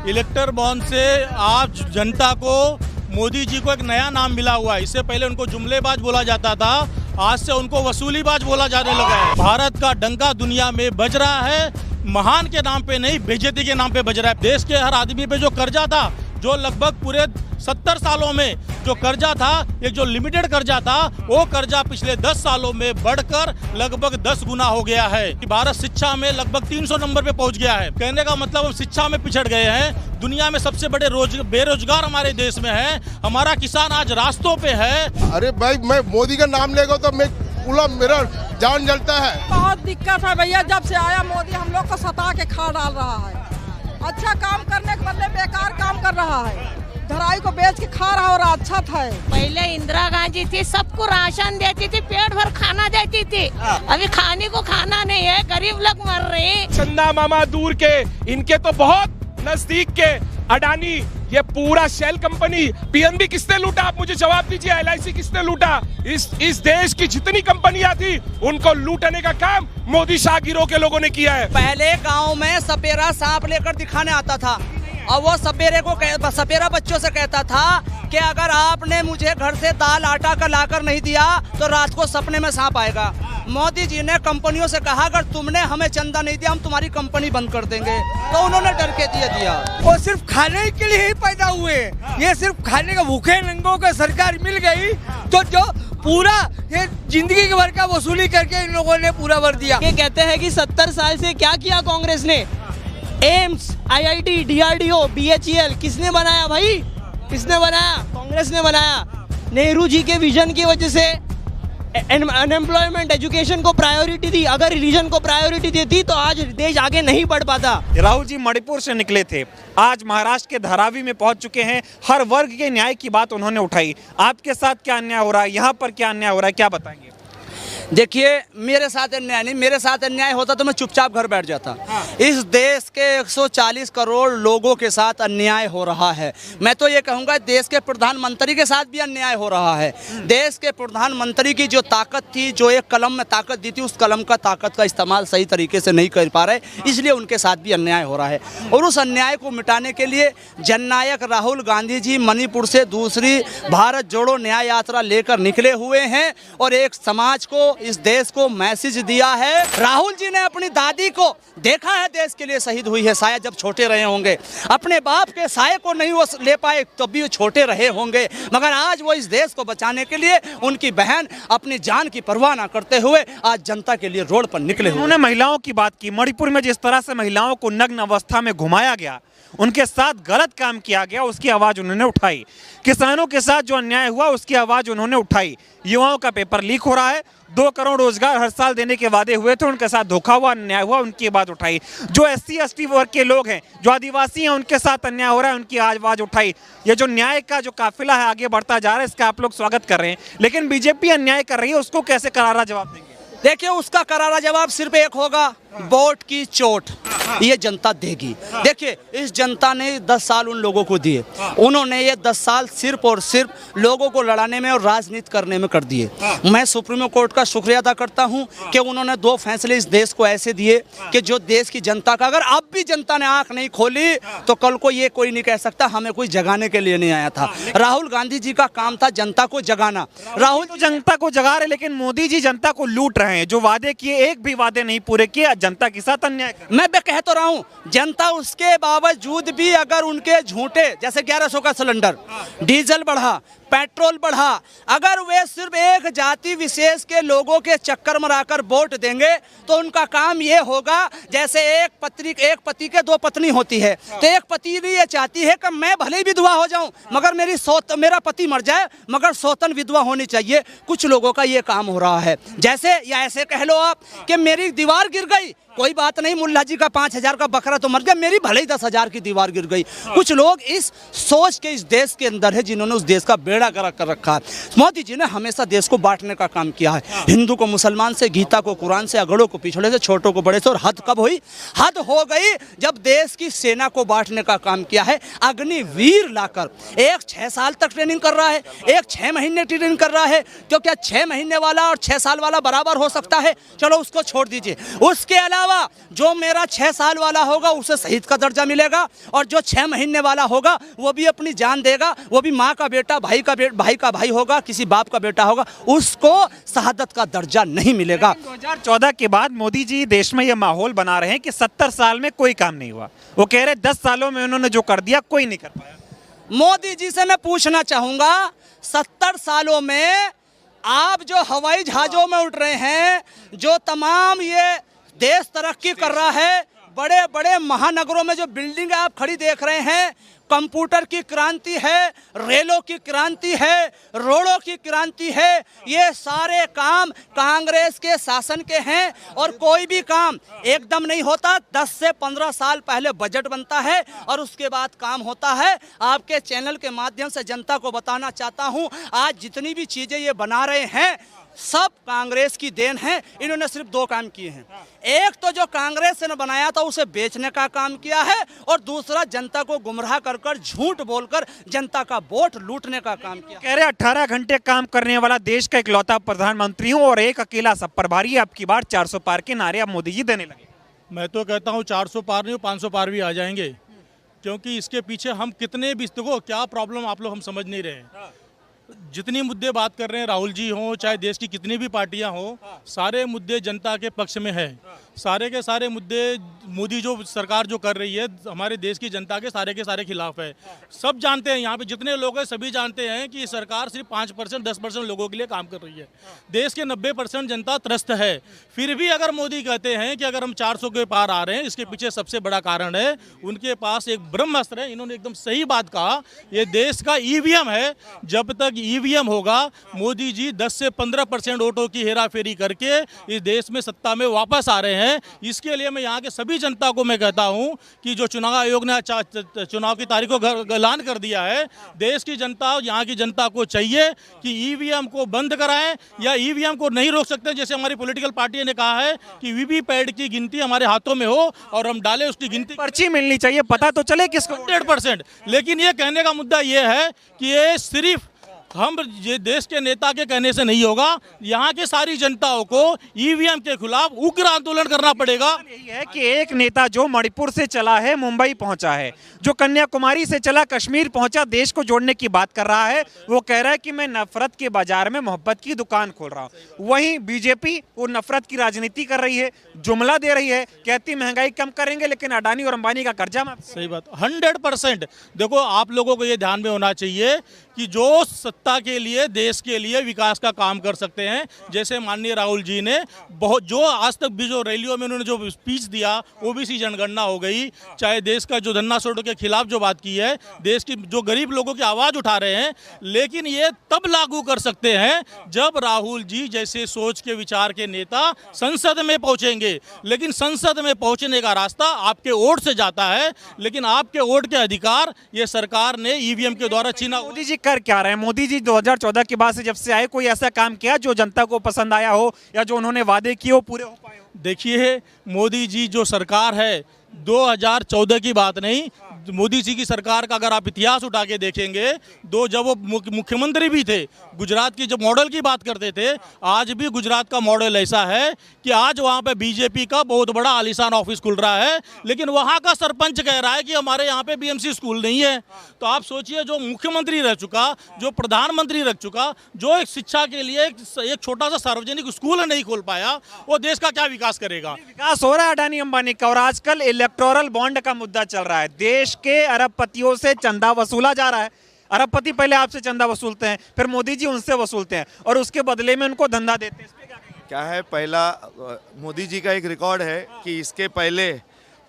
इलेक्टर bond से आज जनता को मोदी जी को एक नया नाम मिला हुआ है। इससे पहले उनको जुमलेबाज बोला जाता था, आज से उनको वसूलीबाज बोला जाने लगा है। भारत का डंका दुनिया में बज रहा है, महान के नाम पे नहीं, बेइज्जती के नाम पे बज रहा है। देश के हर आदमी पे जो कर्जा था, जो लगभग पूरे 70 सालों में जो कर्जा था, एक जो लिमिटेड कर्जा था, वो कर्जा पिछले 10 सालों में बढ़कर लगभग 10 गुना हो गया है। भारत शिक्षा में लगभग 300 नंबर पे पहुंच गया है। कहने का मतलब हम शिक्षा में पिछड़ गए हैं। दुनिया में सबसे बड़े बेरोजगार हमारे देश में है। हमारा किसान आज रास्तों पे है। अरे भाई, मैं मोदी का नाम लेगा तो मैं पूरा मेरा जान जलता है। बहुत दिक्कत है भैया, जब से आया मोदी हम लोग को सता के खा डाल रहा है। अच्छा काम करने के बदले बेकार काम कर रहा है। धराई को बेच के खा रहा और अच्छा था। पहले इंदिरा गांधी थी, सबको राशन देती थी, पेट भर खाना देती थी। अभी खाने को खाना नहीं है, गरीब लोग मर रहे हैं। चंदा मामा दूर के, इनके तो बहुत नजदीक के अडानी, ये पूरा शेल कंपनी, पीएनबी किसने लूटा? आप मुझे जवाब दीजिए। एलआईसी किसने लूटा? इस देश की जितनी कंपनियां थी, उनको लूटने का काम मोदी शाह गिरोह के लोगों ने किया है। पहले गांव में सपेरा सांप लेकर दिखाने आता था और वो सपेरा बच्चों से कहता था कि अगर आपने मुझे घर से दाल आटा का लाकर नहीं दिया तो रात को सपने में सांप आएगा। मोदी जी ने कंपनियों से कहा अगर तुमने हमें चंदा नहीं दिया हम तुम्हारी कंपनी बंद कर देंगे, तो उन्होंने डर के दिया। वो सिर्फ खाने के लिए ही पैदा हुए, ये सिर्फ खाने का भूखे नंगों को सरकार मिल गई तो जो पूरा ये जिंदगी के भर का वसूली करके इन लोगों ने पूरा भर दिया। ये कहते हैं कि 70 साल से क्या किया कांग्रेस ने? एम्स, IIT, DRDO, BHEL किसने बनाया भाई? किसने बनाया? कांग्रेस ने बनाया। नेहरू जी के विजन की वजह से अनएम्प्लॉयमेंट, एजुकेशन को प्रायोरिटी दी। अगर रिलीजन को प्रायोरिटी देती तो आज देश आगे नहीं बढ़ पाता। राहुल जी मणिपुर से निकले थे, आज महाराष्ट्र के धारावी में पहुंच चुके हैं। हर वर्ग के न्याय की बात उन्होंने उठाई। आपके साथ क्या अन्याय हो रहा है, यहाँ पर क्या अन्याय हो रहा है, क्या बताएंगे? देखिए, मेरे साथ अन्याय नहीं, मेरे साथ अन्याय होता तो मैं चुपचाप घर बैठ जाता। इस देश के 140 करोड़ लोगों के साथ अन्याय हो रहा है। मैं तो ये कहूँगा देश के प्रधानमंत्री के साथ भी अन्याय हो रहा है। देश के प्रधानमंत्री की जो ताकत थी, जो एक कलम में ताकत दी थी, उस कलम का ताकत का इस्तेमाल सही तरीके से नहीं कर पा रहे, इसलिए उनके साथ भी अन्याय हो रहा है। और उस अन्याय को मिटाने के लिए जननायक राहुल गांधी जी मणिपुर से दूसरी भारत जोड़ो न्याय यात्रा लेकर निकले हुए हैं और एक समाज को, इस देश को मैसेज दिया है। राहुल जी ने अपनी दादी को देखा है, देश के लिए शहीद हुई है, शायद जब छोटे रहे होंगे। अपने बाप के साये को नहीं वो ले पाए तब भी वो छोटे रहे होंगे, मगर आज वो इस देश को बचाने के लिए उनकी बहन अपनी जान की परवाह ना करते हुए आज जनता के लिए रोड पर निकले। उन्होंने महिलाओं की बात की। मणिपुर में जिस तरह से महिलाओं को नग्न अवस्था में घुमाया गया, उनके साथ गलत काम किया गया, उसकी आवाज़ उन्होंने उठाई। किसानों के साथ जो अन्याय हुआ उसकी आवाज़ उन्होंने उठाई। युवाओं का पेपर लीक हो रहा है, 2 करोड़ रोजगार हर साल देने के वादे हुए थे, उनके साथ धोखा हुआ, अन्याय हुआ, उनकी बात उठाई। जो SC ST वर्ग के लोग हैं, जो आदिवासी हैं, उनके साथ अन्याय हो रहा है, उनकी आवाज़ उठाई। ये जो न्याय का जो काफिला है आगे बढ़ता जा रहा है, इसका आप लोग स्वागत कर रहे हैं, लेकिन बीजेपी अन्याय कर रही है, उसको कैसे करारा जवाब देंगे? देखिए, उसका करारा जवाब सिर्फ एक होगा, वोट की चोट ये जनता देगी। देखिए, इस जनता ने 10 साल उन लोगों को दिए, उन्होंने ये 10 साल सिर्फ और सिर्फ लोगों को लड़ाने में और राजनीति करने में कर दिए। मैं सुप्रीम कोर्ट का शुक्रिया अदा करता हूं कि उन्होंने 2 फैसले इस देश को ऐसे दिए कि जो देश की जनता का, अगर अब भी जनता ने आंख नहीं खोली तो कल को ये कोई नहीं कह सकता हमें कोई जगाने के लिए नहीं आया था। राहुल गांधी जी का काम था जनता को जगाना। राहुल तो जनता को जगा रहे, लेकिन मोदी जी जनता को लूट रहे हैं। जो वादे किए, एक भी वादे नहीं पूरे किए, जनता के साथ अन्याय कर। मैं कह तो रहा हूं, जनता उसके बावजूद भी अगर उनके झूठे, जैसे 1100 का सिलेंडर, डीजल बढ़ा, पेट्रोल बढ़ा, अगर वे सिर्फ एक जाति विशेष के लोगों के चक्कर में आकर वोट देंगे तो उनका काम ये होगा, जैसे एक पति के 2 पत्नी होती है, तो एक पत्नी ये चाहती है कि मैं भले ही विधवा हो जाऊं मगर मेरा पति मर जाए मगर सौतन विधवा होनी चाहिए। कुछ लोगों का ये काम हो रहा है। जैसे या ऐसे कह लो आप कि मेरी दीवार गिर गई, कोई बात नहीं, मुल्ला जी का 5000 का बकरा तो मर गया, मेरी भले ही 10,000 की दीवार गिर गई। कुछ लोग इस सोच के इस देश के अंदर है जिन्होंने उस देश का बेड़ा गर्क कर रखा है। मोदी जी ने हमेशा देश को बांटने का काम किया है, हिंदू को मुसलमान से, गीता को कुरान से, अगड़ों को पिछड़े से, छोटों को बड़े से। और हद कब हुई? हद हो गई जब देश की सेना को बांटने का काम किया है। अग्निवीर लाकर एक 6 साल तक ट्रेनिंग कर रहा है, एक 6 महीने ट्रेनिंग कर रहा है। तो क्या 6 महीने वाला और 6 साल वाला बराबर हो सकता है? चलो उसको छोड़ दीजिए। उसके अलावा अलावा जो मेरा 6 साल वाला होगा उसे शहीद का दर्जा मिलेगा, और जो 6 महीने वाला होगा वो भी अपनी जान देगा, वो भी माँ का बेटा, भाई का भाई होगा, किसी बाप का बेटा होगा, उसको शहादत का दर्जा नहीं मिलेगा। 2014 के बाद मोदी जी देश में यह माहौल बना रहे हैं कि 70 साल में कोई काम नहीं हुआ। वो कह रहे 10 सालों में उन्होंने जो कर दिया कोई नहीं कर पाया। मोदी जी से मैं पूछना चाहूंगा, 70 सालों में आप जो हवाई जहाजों में उड़ रहे हैं, जो तमाम ये देश तरक्की कर रहा है, बड़े बड़े महानगरों में जो बिल्डिंग आप खड़ी देख रहे हैं, कंप्यूटर की क्रांति है, रेलों की क्रांति है, रोडों की क्रांति है, ये सारे काम कांग्रेस के शासन के हैं। और कोई भी काम एकदम नहीं होता, 10 से 15 साल पहले बजट बनता है और उसके बाद काम होता है। आपके चैनल के माध्यम से जनता को बताना चाहता हूं, आज जितनी भी चीजें ये बना रहे हैं सब कांग्रेस की देन है। इन्होंने सिर्फ 2 काम किए हैं, एक तो जो कांग्रेस ने बनाया था उसे बेचने का काम किया है, और दूसरा जनता को गुमराह कर झूठ बोलकर जनता का वोट लूटने का काम किया। कह रहे 18 घंटे काम करने वाला देश का इकलौता प्रधानमंत्री हूं और एक अकेला सब पर भारी। अब की बार 400 पार के नारे अब मोदी जी देने लगे। मैं तो कहता हूँ 400 पार नहीं, 500 पार भी आ जाएंगे, क्योंकि इसके पीछे हम कितने भी, देखो क्या प्रॉब्लम आप लोग हम समझ नहीं रहे हैं। जितनी मुद्दे बात कर रहे हैं राहुल जी हों चाहे देश की कितनी भी पार्टियां हों, सारे मुद्दे जनता के पक्ष में है। सारे के सारे मुद्दे मोदी जो सरकार जो कर रही है हमारे देश की जनता के सारे खिलाफ है। सब जानते हैं, यहाँ पे जितने लोग हैं सभी जानते हैं कि सरकार सिर्फ 5% 10% लोगों के लिए काम कर रही है। देश के 90% जनता त्रस्त है। फिर भी अगर मोदी कहते हैं कि अगर हम 400 के पार आ रहे हैं, इसके पीछे सबसे बड़ा कारण है उनके पास एक ब्रह्मास्त्र है। इन्होंने एकदम सही बात कहा, ये देश का ईवीएम है। जब तक ईवीएम होगा, मोदी जी 10 से 15% वोटों की हेराफेरी करके इस देश में सत्ता में वापस आ रहे हैं। इसके लिए मैं यहाँ के सभी जनता को मैं कहता हूँ कि जो चुनाव आयोग ने चुनाव की तारीख को ऐलान कर दिया है, देश की जनता, यहाँ की जनता को चाहिए कि ईवीएम को बंद कराएं, या ईवीएम को नहीं रोक सकते। जैसे हमारी पॉलिटिकल पार्टी ने कहा है कि वीवीपैट की गिनती हमारे हाथों में हो और हम डालें उसकी गिनती, पर्ची मिलनी चाहिए, पता तो चले किसको। 100%। लेकिन ये कहने का मुद्दा ये है कि ये सिर्फ हम ये देश के नेता के कहने से नहीं होगा, यहाँ के सारी जनताओं को ईवीएम के खिलाफ उग्र आंदोलन करना पड़ेगा। यही है कि एक नेता जो मणिपुर से चला है मुंबई पहुंचा है, जो कन्याकुमारी से चला कश्मीर पहुंचा, देश को जोड़ने की बात कर रहा है, वो कह रहा है कि मैं नफरत के बाजार में मोहब्बत की दुकान खोल रहा हूं। वहीं बीजेपी वो नफरत की राजनीति कर रही है, जुमला दे रही है, कहती महंगाई कम करेंगे लेकिन अडानी और अंबानी का कर्जा माफ। सही बात, 100%। देखो आप लोगों को ये ध्यान में होना चाहिए कि जो सत्ता के लिए, देश के लिए विकास का काम कर सकते हैं, जैसे माननीय राहुल जी ने बहुत, जो आज तक भी जो रैलियों में उन्होंने जो स्पीच दिया, ओबीसी जनगणना हो गई, चाहे देश का जो धन्ना सोटो के खिलाफ जो बात की है, देश की जो गरीब लोगों की आवाज़ उठा रहे हैं। लेकिन ये तब लागू कर सकते हैं जब राहुल जी जैसे सोच के विचार के नेता संसद में पहुंचेंगे। लेकिन संसद में पहुंचने का रास्ता आपके वोट से जाता है, लेकिन आपके वोट के अधिकार ये सरकार ने ईवीएम के द्वारा छीना। मोदी जी कर क्या रहे हैं? मोदी जी 2014 के बाद से जब से आए, कोई ऐसा काम किया जो जनता को पसंद आया हो, या जो उन्होंने वादे किए हो पूरे हो पाए हो? देखिए, मोदी जी जो सरकार है 2014 की बात नहीं, मोदी जी की सरकार का अगर आप इतिहास उठा के देखेंगे, जब वो मुख्यमंत्री भी थे, गुजरात की जब मॉडल की बात करते थे, आज भी गुजरात का मॉडल ऐसा है कि आज वहाँ पे बीजेपी का बहुत बड़ा आलीशान ऑफिस खुल रहा है, लेकिन वहाँ का सरपंच कह रहा है कि हमारे यहाँ पे बीएमसी स्कूल नहीं है। तो आप सोचिए, जो मुख्यमंत्री रह चुका, जो प्रधानमंत्री रह चुका, जो एक शिक्षा के लिए एक छोटा सा सार्वजनिक स्कूल नहीं खोल पाया, वो देश का क्या विकास करेगा? विकास हो रहा है अडानी अंबानी का। और आजकल इलेक्टोरल बॉन्ड का मुद्दा चल रहा है, देश के अरबपतियों से चंदा वसूला जा रहा है। अरबपति पहले आपसे चंदा वसूलते हैं, फिर मोदी जी उनसे वसूलते हैं और उसके बदले में उनको धंधा देते हैं। इस पे क्या कहेंगे? क्या है, पहला मोदी जी का एक रिकॉर्ड है कि इसके पहले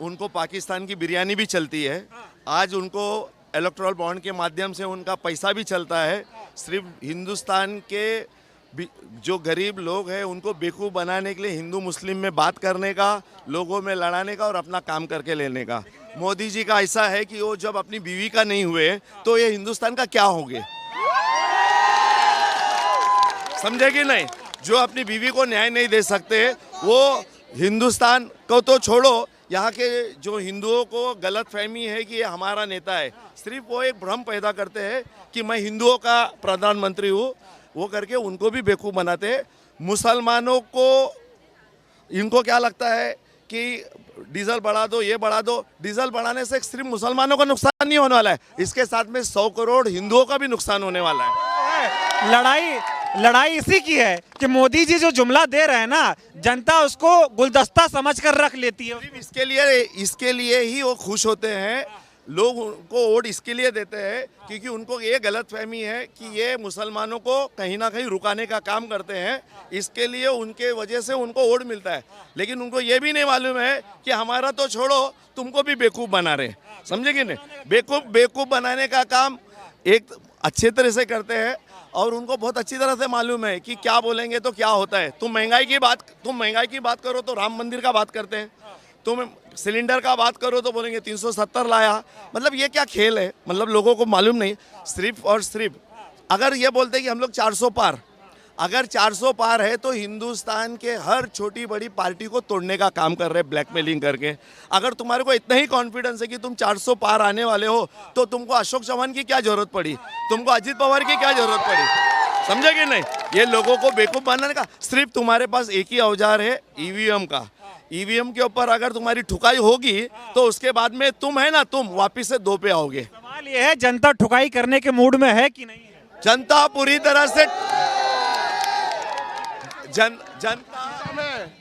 उनको पाकिस्तान की बिरयानी भी चलती है, आज उनको इलेक्टोरल बॉन्ड के माध्यम से उनका पैसा भी चलता है। सिर्फ हिंदुस्तान के जो गरीब लोग हैं उनको बेवकूफ़ बनाने के लिए हिंदू मुस्लिम में बात करने का, लोगों में लड़ाने का और अपना काम करके लेने का। मोदी जी का ऐसा है कि वो जब अपनी बीवी का नहीं हुए तो ये हिंदुस्तान का क्या होंगे, समझे कि नहीं? जो अपनी बीवी को न्याय नहीं दे सकते, वो हिंदुस्तान को तो छोड़ो, यहाँ के जो हिंदुओं को गलत फहमी है कि ये हमारा नेता है, सिर्फ वो एक भ्रम पैदा करते हैं कि मैं हिंदुओं का प्रधानमंत्री हूँ, वो करके उनको भी बेवकूफ़ बनाते हैं। मुसलमानों को, इनको क्या लगता है कि डीजल बढ़ा दो, ये बढ़ा दो। डीजल बढ़ाने से सिर्फ मुसलमानों का नुकसान नहीं होने वाला है, इसके साथ में 100 करोड़ हिंदुओं का भी नुकसान होने वाला है। लड़ाई इसी की है कि मोदी जी जो जुमला दे रहे हैं ना, जनता उसको गुलदस्ता समझकर रख लेती है। इसके लिए ही वो खुश होते हैं, लोग उनको वोट इसके लिए देते हैं क्योंकि उनको ये गलत फहमी है कि ये मुसलमानों को कहीं ना कहीं रुकाने का काम करते हैं, इसके लिए उनके वजह से उनको वोट मिलता है। लेकिन उनको ये भी नहीं मालूम है कि हमारा तो छोड़ो, तुमको भी बेवकूफ़ बना रहे, समझेंगे नहीं? बेवकूफ़ बनाने का काम एक अच्छे तरह से करते हैं और उनको बहुत अच्छी तरह से मालूम है कि क्या बोलेंगे तो क्या होता है। तुम महंगाई की बात करो तो राम मंदिर का बात करते हैं, तुम सिलेंडर का बात करो तो बोलेंगे 370 लाया। मतलब ये क्या खेल है, मतलब लोगों को मालूम नहीं। सिर्फ और सिर्फ अगर ये बोलते कि हम लोग 400 पार, अगर 400 पार है तो हिंदुस्तान के हर छोटी बड़ी पार्टी को तोड़ने का काम कर रहे हैं, ब्लैकमेलिंग करके। अगर तुम्हारे को इतना ही कॉन्फिडेंस है कि तुम 400 पार आने वाले हो तो तुमको अशोक चौहान की क्या जरूरत पड़ी, तुमको अजित पवार की क्या जरूरत पड़ी, समझे कि नहीं? ये लोगों को बेवकूफ़ बनाने का सिर्फ तुम्हारे पास एक ही औजार है, ईवीएम का। ईवीएम के ऊपर अगर तुम्हारी ठुकाई होगी तो उसके बाद में तुम है ना, तुम वापिस से 2 पे आओगे। सवाल ये है, जनता ठुकाई करने के मूड में है कि नहीं है? जनता पूरी तरह से जनता में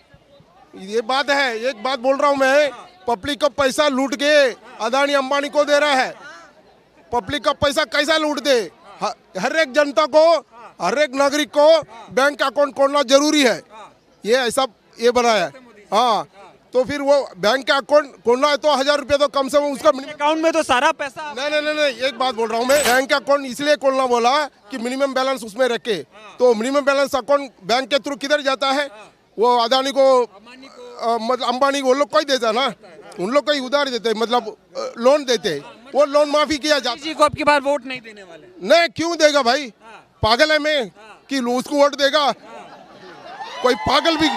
ये बात है, एक बात बोल रहा हूँ मैं, पब्लिक का पैसा लूट के अदानी अंबानी को दे रहा है। पब्लिक का पैसा कैसा लूट दे? हर एक जनता को, हर एक नागरिक को बैंक अकाउंट खोलना जरूरी है, ये ऐसा ये बनाया है। हाँ, तो फिर वो बैंक का अकाउंट खोलना है तो 1000 रुपये तो कम से कम उसका अकाउंट में तो सारा पैसा। नहीं, एक बात बोल रहा हूँ मैं, बैंक अकाउंट इसलिए खोलना बोला कि मिनिमम बैलेंस उसमें रखे। तो मिनिमम बैलेंस अकाउंट बैंक के थ्रू किधर जाता है? वो अदानी को, मतलब अंबानी को, वो लोग कोई देता ना, उन लोग कोई उधार देते, मतलब लोन देते, वो लोन माफी किया जाता। जी को अब की बार वोट नहीं देने वाले? नहीं, क्यों देगा भाई? पागल है मैं कि उसको वोट देगा? कोई पागल भी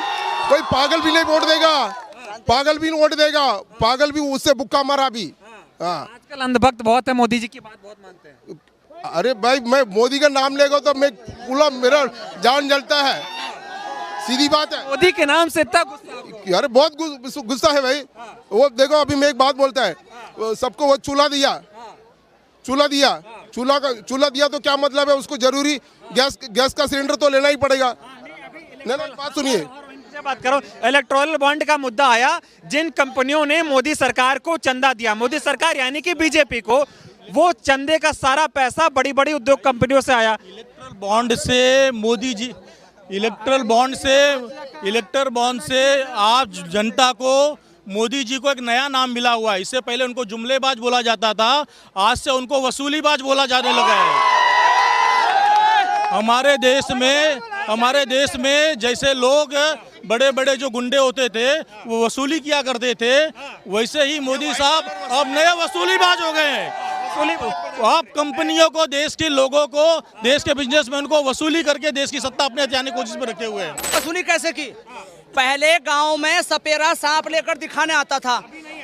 नहीं वोट देगा, पागल भी नहीं वोट देगा, पागल भी उससे बुक्का मारा भी। हाँ, आजकल अंधभक्त बहुत है, मोदी जी की बात बहुत मानते हैं। अरे भाई, मैं मोदी का नाम लेगा तो मैं पूरा मेरा जान जलता है, सीधी बात है। मोदी के नाम से इतना गुस्सा? अरे बहुत गुस्सा है भाई। वो देखो, अभी मैं एक बात बोलता है, सबको वो चूल्हा दिया तो क्या मतलब है? उसको जरूरी गैस का सिलेंडर तो लेना ही पड़ेगा। नहीं, बात सुनिए, बात करो। इलेक्टोरल बॉन्ड का मुद्दा आया, जिन कंपनियों ने मोदी सरकार को चंदा दिया, मोदी सरकार यानी कि बीजेपी को, वो चंदे का सारा पैसा बड़ी बड़ी उद्योग कंपनियों से आया। इलेक्टोरल बॉन्ड से मोदी जी, इलेक्टोरल बॉन्ड से आज जनता को, मोदी जी को एक नया नाम मिला हुआ है। इससे पहले उनको जुमलेबाज बोला जाता था, आज से उनको वसूलीबाज बोला जाने लगा है। हमारे देश में जैसे लोग बड़े बड़े जो गुंडे होते थे वो वसूली किया करते थे, वैसे ही मोदी साहब अब नए वसूलीबाज हो गए हैं। आप कंपनियों को, देश के लोगों को, देश के बिजनेसमैन को वसूली करके देश की सत्ता अपने हथियाने की कोशिश में रखे हुए हैं। वसूली कैसे की? पहले गांव में सपेरा सांप लेकर दिखाने आता था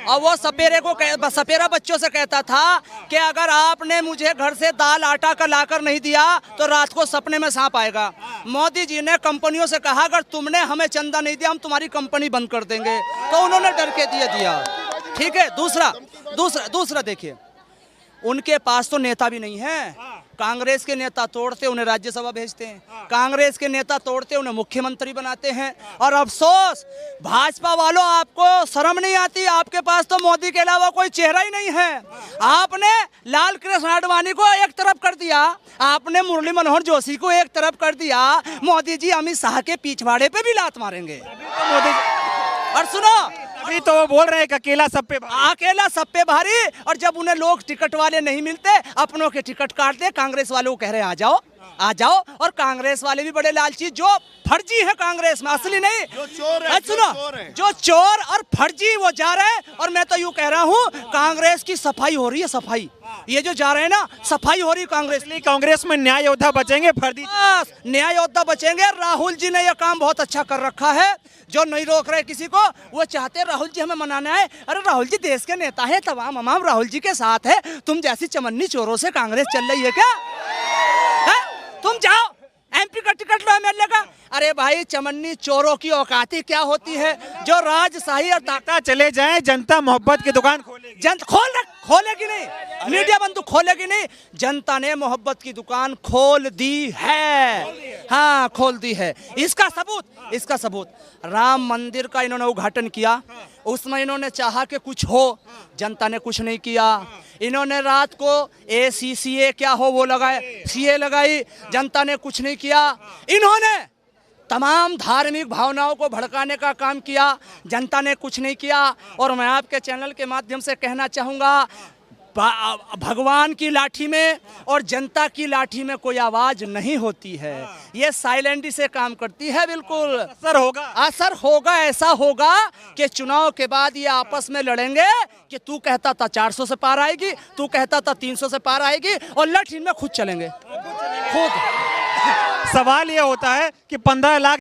और वो सपेरा बच्चों से कहता था कि अगर आपने मुझे घर से दाल आटा का लाकर नहीं दिया तो रात को सपने में सांप आएगा। मोदी जी ने कंपनियों से कहा अगर तुमने हमें चंदा नहीं दिया हम तुम्हारी कंपनी बंद कर देंगे, तो उन्होंने डर के दिया। ठीक है। दूसरा देखिए, उनके पास तो नेता भी नहीं है। कांग्रेस के नेता तोड़ते उन्हें राज्यसभा भेजते हैं, कांग्रेस के नेता तोड़ते उन्हें मुख्यमंत्री बनाते हैं। और अफसोस, भाजपा वालों, आपको शर्म नहीं आती? आपके पास तो मोदी के अलावा कोई चेहरा ही नहीं है। आपने लाल कृष्ण आडवाणी को एक तरफ कर दिया, आपने मुरली मनोहर जोशी को एक तरफ कर दिया। मोदी जी अमित शाह के पिछवाड़े पे भी लात मारेंगे। और सुनो, अभी तो वो बोल रहे हैं कि अकेला सब पे भारी। और जब उन्हें लोग टिकट वाले नहीं मिलते, अपनों के टिकट काटते, कांग्रेस वालों को कह रहे हैं आ जाओ। और कांग्रेस वाले भी बड़े लालची, जो फर्जी है कांग्रेस में, असली नहीं। जो चोर और फर्जी वो जा रहे हैं। और मैं तो यूँ कह रहा हूँ, कांग्रेस की सफाई हो रही है, सफाई। ये जो जा रहे हैं ना, सफाई हो रही कांग्रेस में न्याय योद्धा बचेंगे, फर्जी न्याय योद्धा बचेंगे। राहुल जी ने यह काम बहुत अच्छा कर रखा है, जो नहीं रोक रहे किसी को। वो चाहते राहुल जी हमें मनाना है। अरे राहुल जी देश के नेता है, तमाम राहुल जी के साथ है। तुम जैसी चमन्नी चोरों से कांग्रेस चल रही है क्या? तुम जाओ, एमपी का टिकट लो एमएलए का। अरे भाई चमन्नी चोरों की औकाती क्या होती है जो राजशाही और नेता चले जाएं, जनता मोहब्बत की दुकान खोलेगी। खोलेगी नहीं, मीडिया बंधु खोलेगी नहीं। जनता ने मोहब्बत की दुकान खोल दी है, हाँ खोल दी है। इसका सबूत राम मंदिर का इन्होंने उद्घाटन किया, उसमें इन्होंने चाहा कि कुछ हो, जनता ने कुछ नहीं किया। इन्होंने रात को ACCA क्या हो वो लगाए, CA लगाई, जनता ने कुछ नहीं किया। इन्होंने तमाम धार्मिक भावनाओं को भड़काने का काम किया, जनता ने कुछ नहीं किया। और मैं आपके चैनल के माध्यम से कहना चाहूँगा, भगवान की लाठी में और जनता की लाठी में कोई आवाज नहीं होती है, ये साइलेंटली से काम करती है। बिल्कुल असर होगा, ऐसा होगा कि चुनाव के बाद ये आपस में लड़ेंगे कि तू कहता था 400 से पार आएगी, तू कहता था 300 से पार आएगी, और लठ इनमें खुद चलेंगे खुद। सवाल ये होता है कि 15 लाख